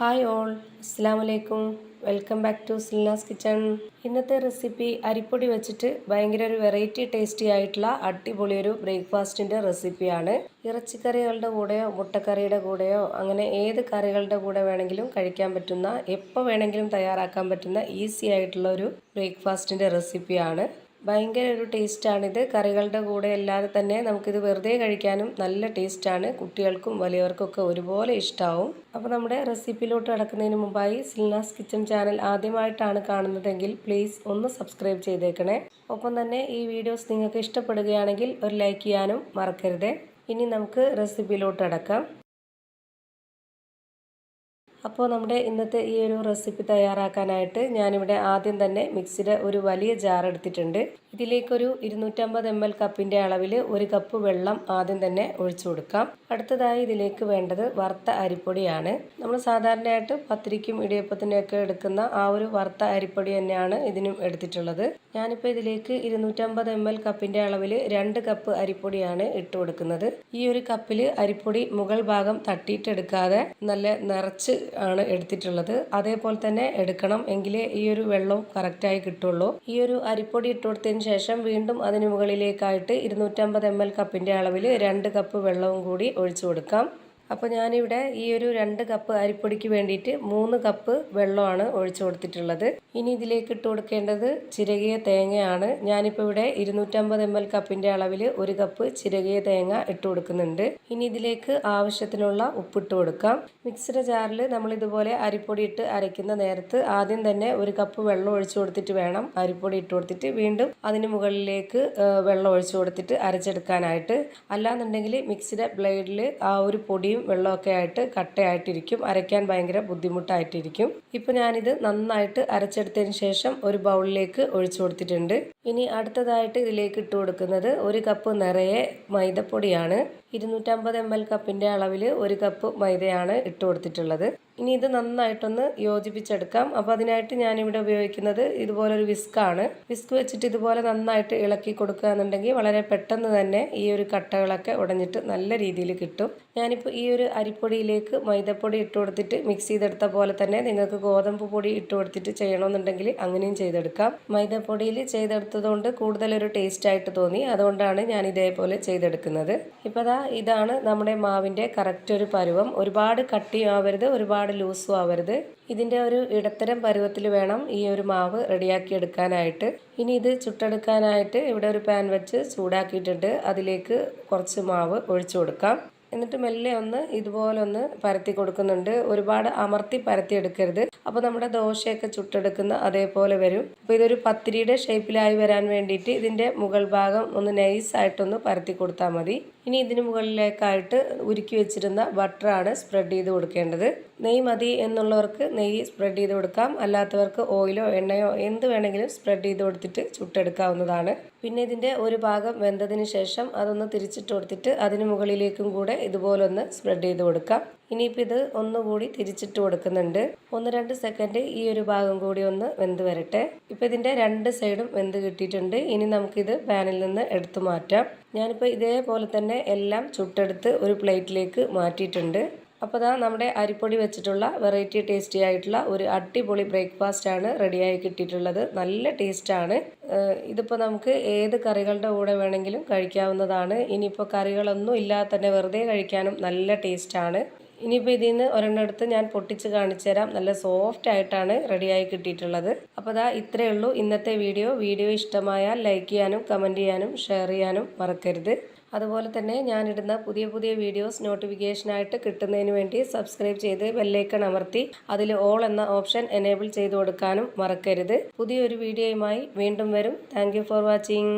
Hi all, അസ്സലാമലൈക്കും. Welcome back to Silnas kitchen. ഇന്നത്തെ recipe അരിപ്പൊടി വെച്ചിട്ട് ഭയങ്കര ഒരു വെറൈറ്റി ടേസ്റ്റി ആയിട്ടുള്ള അടിപൊളി ഒരു ബ്രേക്ക്ഫാസ്റ്റിൻ്റെ റെസിപ്പിയാണ്. ഇറച്ചിക്കറികളുടെ കൂടെയോ മുട്ടക്കറിയുടെ കൂടെയോ അങ്ങനെ ഏത് കറികളുടെ കൂടെ വേണമെങ്കിലും കഴിക്കാൻ പറ്റുന്ന, എപ്പോൾ വേണമെങ്കിലും തയ്യാറാക്കാൻ പറ്റുന്ന ഈസി ആയിട്ടുള്ള ഒരു ബ്രേക്ക്ഫാസ്റ്റിൻ്റെ റെസിപ്പിയാണ്. ഭയങ്കര ഒരു ടേസ്റ്റാണിത്. കറികളുടെ കൂടെ അല്ലാതെ തന്നെ നമുക്കിത് വെറുതെ കഴിക്കാനും നല്ല ടേസ്റ്റാണ്. കുട്ടികൾക്കും വലിയവർക്കൊക്കെ ഒരുപോലെ ഇഷ്ടമാവും. അപ്പോൾ നമ്മുടെ റെസിപ്പിയിലോട്ട് കടക്കുന്നതിന് മുമ്പായി സിൽനാസ് കിച്ചൺ ചാനൽ ആദ്യമായിട്ടാണ് കാണുന്നതെങ്കിൽ പ്ലീസ് ഒന്ന് സബ്സ്ക്രൈബ് ചെയ്തേക്കണേ. ഒപ്പം തന്നെ ഈ വീഡിയോസ് നിങ്ങൾക്ക് ഇഷ്ടപ്പെടുകയാണെങ്കിൽ ഒരു ലൈക്ക് ചെയ്യാനും മറക്കരുത്. ഇനി നമുക്ക് റെസിപ്പിയിലോട്ട് കടക്കാം. അപ്പോൾ നമ്മുടെ ഇന്നത്തെ ഈ ഒരു റെസിപ്പി തയ്യാറാക്കാനായിട്ട് ഞാനിവിടെ ആദ്യം തന്നെ മിക്സിയുടെ ഒരു വലിയ ജാർ എടുത്തിട്ടുണ്ട്. ഇതിലേക്കൊരു 250 ml കപ്പിൻ്റെ അളവിൽ 1 കപ്പ് വെള്ളം ആദ്യം തന്നെ ഒഴിച്ചു കൊടുക്കാം. അടുത്തതായി ഇതിലേക്ക് വേണ്ടത് വറുത്ത അരിപ്പൊടിയാണ്. നമ്മൾ സാധാരണയായിട്ട് പത്തിരിക്കും ഇടിയപ്പത്തിനൊക്കെ എടുക്കുന്ന ആ ഒരു വറുത്ത അരിപ്പൊടി തന്നെയാണ് ഇതിനും എടുത്തിട്ടുള്ളത്. ഞാനിപ്പോൾ ഇതിലേക്ക് 250 ml കപ്പിൻ്റെ അളവിൽ 2 കപ്പ് അരിപ്പൊടിയാണ് ഇട്ട് കൊടുക്കുന്നത്. ഈ ഒരു കപ്പിൽ അരിപ്പൊടി മുകൾ ഭാഗം തട്ടിയിട്ടെടുക്കാതെ നല്ല നിറച്ച് ആണ് എടുത്തിട്ടുള്ളത്. അതേപോലെ തന്നെ എടുക്കണം, എങ്കിലേ ഈ ഒരു വെള്ളവും കറക്റ്റായി കിട്ടുള്ളൂ. ഈ ഒരു അരിപ്പൊടി ഇട്ട് കൊടുത്തതിന് ശേഷം വീണ്ടും അതിന് മുകളിലേക്കായിട്ട് 250 ml കപ്പിൻ്റെ അളവിൽ 2 കപ്പ് വെള്ളവും കൂടി ഒഴിച്ചു കൊടുക്കാം. അപ്പോൾ ഞാനിവിടെ ഈ ഒരു 2 കപ്പ് അരിപ്പൊടിക്ക് വേണ്ടിയിട്ട് 3 കപ്പ് വെള്ളമാണ് ഒഴിച്ചു കൊടുത്തിട്ടുള്ളത്. ഇനി ഇതിലേക്ക് ഇട്ട് കൊടുക്കേണ്ടത് ചിരകിയ തേങ്ങയാണ്. ഞാനിപ്പോൾ ഇവിടെ 250 ml കപ്പിൻ്റെ അളവിൽ 1 കപ്പ് ചിരകിയ തേങ്ങ ഇട്ട് കൊടുക്കുന്നുണ്ട്. ഇനി ഇതിലേക്ക് ആവശ്യത്തിനുള്ള ഉപ്പിട്ട് കൊടുക്കാം. മിക്സിയുടെ ജാറിൽ നമ്മൾ ഇതുപോലെ അരിപ്പൊടി ഇട്ട് അരയ്ക്കുന്ന നേരത്ത് ആദ്യം തന്നെ 1 കപ്പ് വെള്ളം ഒഴിച്ചു കൊടുത്തിട്ട് വേണം അരിപ്പൊടി ഇട്ട് കൊടുത്തിട്ട് വീണ്ടും അതിന് മുകളിലേക്ക് വെള്ളം ഒഴിച്ചു കൊടുത്തിട്ട് അരച്ചെടുക്കാനായിട്ട്. അല്ലാന്നുണ്ടെങ്കിൽ മിക്സിയുടെ ബ്ലേഡിൽ ആ ഒരു പൊടിയും വെള്ളമൊക്കെ ആയിട്ട് കട്ടയായിട്ടിരിക്കും, അരയ്ക്കാൻ ഭയങ്കര ബുദ്ധിമുട്ടായിട്ടിരിക്കും. ഇപ്പോൾ ഞാനിത് നന്നായിട്ട് അരച്ചെടുത്തതിന് ശേഷം ഒരു ബൗളിലേക്ക് ഒഴിച്ചു കൊടുത്തിട്ടുണ്ട്. ഇനി അടുത്തതായിട്ട് ഇതിലേക്ക് ഇട്ട് കൊടുക്കുന്നത് 1 കപ്പ് നിറയെ മൈദപ്പൊടിയാണ്. 250 ml കപ്പിൻ്റെ അളവിൽ 1 കപ്പ് മൈദയാണ് ഇട്ട് കൊടുത്തിട്ടുള്ളത്. ഇനി ഇത് നന്നായിട്ടൊന്ന് യോജിപ്പിച്ചെടുക്കാം. അപ്പോൾ അതിനായിട്ട് ഞാനിവിടെ ഉപയോഗിക്കുന്നത് ഇതുപോലൊരു വിസ്കാണ്. വിസ്ക് വെച്ചിട്ട് ഇതുപോലെ നന്നായിട്ട് ഇളക്കി കൊടുക്കുക എന്നുണ്ടെങ്കിൽ വളരെ പെട്ടെന്ന് തന്നെ ഈ ഒരു കട്ടകളൊക്കെ ഉടഞ്ഞിട്ട് നല്ല രീതിയിൽ കിട്ടും. ഞാനിപ്പോൾ ഈ ഒരു അരിപ്പൊടിയിലേക്ക് മൈദപ്പൊടി ഇട്ട് കൊടുത്തിട്ട് മിക്സ് ചെയ്തെടുത്ത പോലെ തന്നെ നിങ്ങൾക്ക് ഗോതമ്പ് പൊടി ഇട്ട് കൊടുത്തിട്ട് ചെയ്യണമെന്നുണ്ടെങ്കിൽ അങ്ങനെയും ചെയ്തെടുക്കാം. മൈദപ്പൊടിയിൽ ചെയ്തെടുത്തതുകൊണ്ട് കൂടുതലൊരു ടേസ്റ്റ് ആയിട്ട് തോന്നി, അതുകൊണ്ടാണ് ഞാൻ ഇതേപോലെ ചെയ്തെടുക്കുന്നത്. ഇപ്പോൾ ഇതാണ് നമ്മുടെ മാവിൻ്റെ കറക്റ്റ് ഒരു പരുവം. ഒരുപാട് കട്ടിയും ആവരുത്, ഒരുപാട് ലൂസും ആവരുത്. ഇതിൻ്റെ ഒരു ഇടത്തരം പരുവത്തിൽ വേണം ഈ ഒരു മാവ് റെഡിയാക്കി എടുക്കാനായിട്ട്. ഇനി ഇത് ചുട്ടെടുക്കാനായിട്ട് ഇവിടെ ഒരു പാൻ വെച്ച് ചൂടാക്കിയിട്ടുണ്ട്. അതിലേക്ക് കുറച്ച് മാവ് ഒഴിച്ചു കൊടുക്കാം. എന്നിട്ട് മെല്ലെ ഇതുപോലെ ഒന്ന് പരത്തി കൊടുക്കുന്നുണ്ട്. ഒരുപാട് അമർത്തി പരത്തി എടുക്കരുത്, അപ്പോൾ നമ്മുടെ ദോശയൊക്കെ ചുട്ടെടുക്കുന്ന അതേപോലെ വരും. അപ്പോൾ ഇതൊരു പത്തിരിയുടെ ഷേപ്പിലായി വരാൻ വേണ്ടിയിട്ട് ഇതിൻ്റെ മുകൾ ഭാഗം ഒന്ന് നൈസായിട്ടൊന്ന് പരത്തി കൊടുത്താൽ മതി. ഇനി ഇതിന് മുകളിലേക്കായിട്ട് ഉരുക്കി വെച്ചിരുന്ന ബട്ടറാണ് സ്പ്രെഡ് ചെയ്ത് കൊടുക്കേണ്ടത്. നെയ്യ് മതി എന്നുള്ളവർക്ക് നെയ്യ് സ്പ്രെഡ് ചെയ്ത് കൊടുക്കാം, അല്ലാത്തവർക്ക് ഓയിലോ എണ്ണയോ എന്ത് വേണമെങ്കിലും സ്പ്രെഡ് ചെയ്ത് കൊടുത്തിട്ട് ചുട്ടെടുക്കാവുന്നതാണ്. പിന്നെ ഇതിൻ്റെ ഒരു ഭാഗം വെന്തതിന് ശേഷം അതൊന്ന് തിരിച്ചിട്ട് കൊടുത്തിട്ട് അതിന് മുകളിലേക്കും കൂടെ ഇതുപോലെ ഒന്ന് സ്പ്രെഡ് ചെയ്ത് കൊടുക്കാം. ഇനിയിപ്പോൾ ഇത് ഒന്നുകൂടി തിരിച്ചിട്ട് കൊടുക്കുന്നുണ്ട്. 1-2 സെക്കൻഡ് ഈ ഒരു ഭാഗം കൂടി ഒന്ന് വെന്ത് വരട്ടെ. ഇപ്പോൾ ഇതിൻ്റെ 2 സൈഡും വെന്ത് കിട്ടിയിട്ടുണ്ട്. ഇനി നമുക്കിത് പാനിൽ നിന്ന് എടുത്തു മാറ്റാം. ഞാനിപ്പോൾ ഇതേപോലെ തന്നെ എല്ലാം ചുട്ടെടുത്ത് ഒരു പ്ലേറ്റിലേക്ക് മാറ്റിയിട്ടുണ്ട്. അപ്പോൾ നമ്മുടെ അരിപ്പൊടി വെച്ചിട്ടുള്ള വെറൈറ്റി ടേസ്റ്റി ആയിട്ടുള്ള ഒരു അടിപൊളി ബ്രേക്ക്ഫാസ്റ്റാണ് റെഡിയായി കിട്ടിയിട്ടുള്ളത്. നല്ല ടേസ്റ്റാണ്. ഇതിപ്പോൾ നമുക്ക് ഏത് കറികളുടെ കൂടെ വേണമെങ്കിലും കഴിക്കാവുന്നതാണ്. ഇനിയിപ്പോൾ കറികളൊന്നും ഇല്ലാതെ തന്നെ വെറുതെ കഴിക്കാനും നല്ല ടേസ്റ്റാണ്. ഇനിയിപ്പോൾ ഇതിൽ നിന്ന് ഒരെണ്ണെടുത്ത് ഞാൻ പൊട്ടിച്ച് കാണിച്ചു തരാം. നല്ല സോഫ്റ്റ് ആയിട്ടാണ് റെഡിയായി കിട്ടിയിട്ടുള്ളത്. അപ്പോൾ ഇത്രയേ ഉള്ളൂ ഇന്നത്തെ വീഡിയോ ഇഷ്ടമായാൽ ലൈക്ക് ചെയ്യാനും കമൻറ്റ് ചെയ്യാനും ഷെയർ ചെയ്യാനും മറക്കരുത്. അതുപോലെ തന്നെ ഞാനിടുന്ന പുതിയ വീഡിയോസ് നോട്ടിഫിക്കേഷനായിട്ട് കിട്ടുന്നതിന് വേണ്ടി സബ്സ്ക്രൈബ് ചെയ്ത് ബെല്ലൈക്കൺ അമർത്തി അതിൽ ഓൾ എന്ന ഓപ്ഷൻ എനേബിൾ ചെയ്ത് കൊടുക്കാനും മറക്കരുത്. പുതിയൊരു വീഡിയോയുമായി വീണ്ടും വരും. Thank you for watching.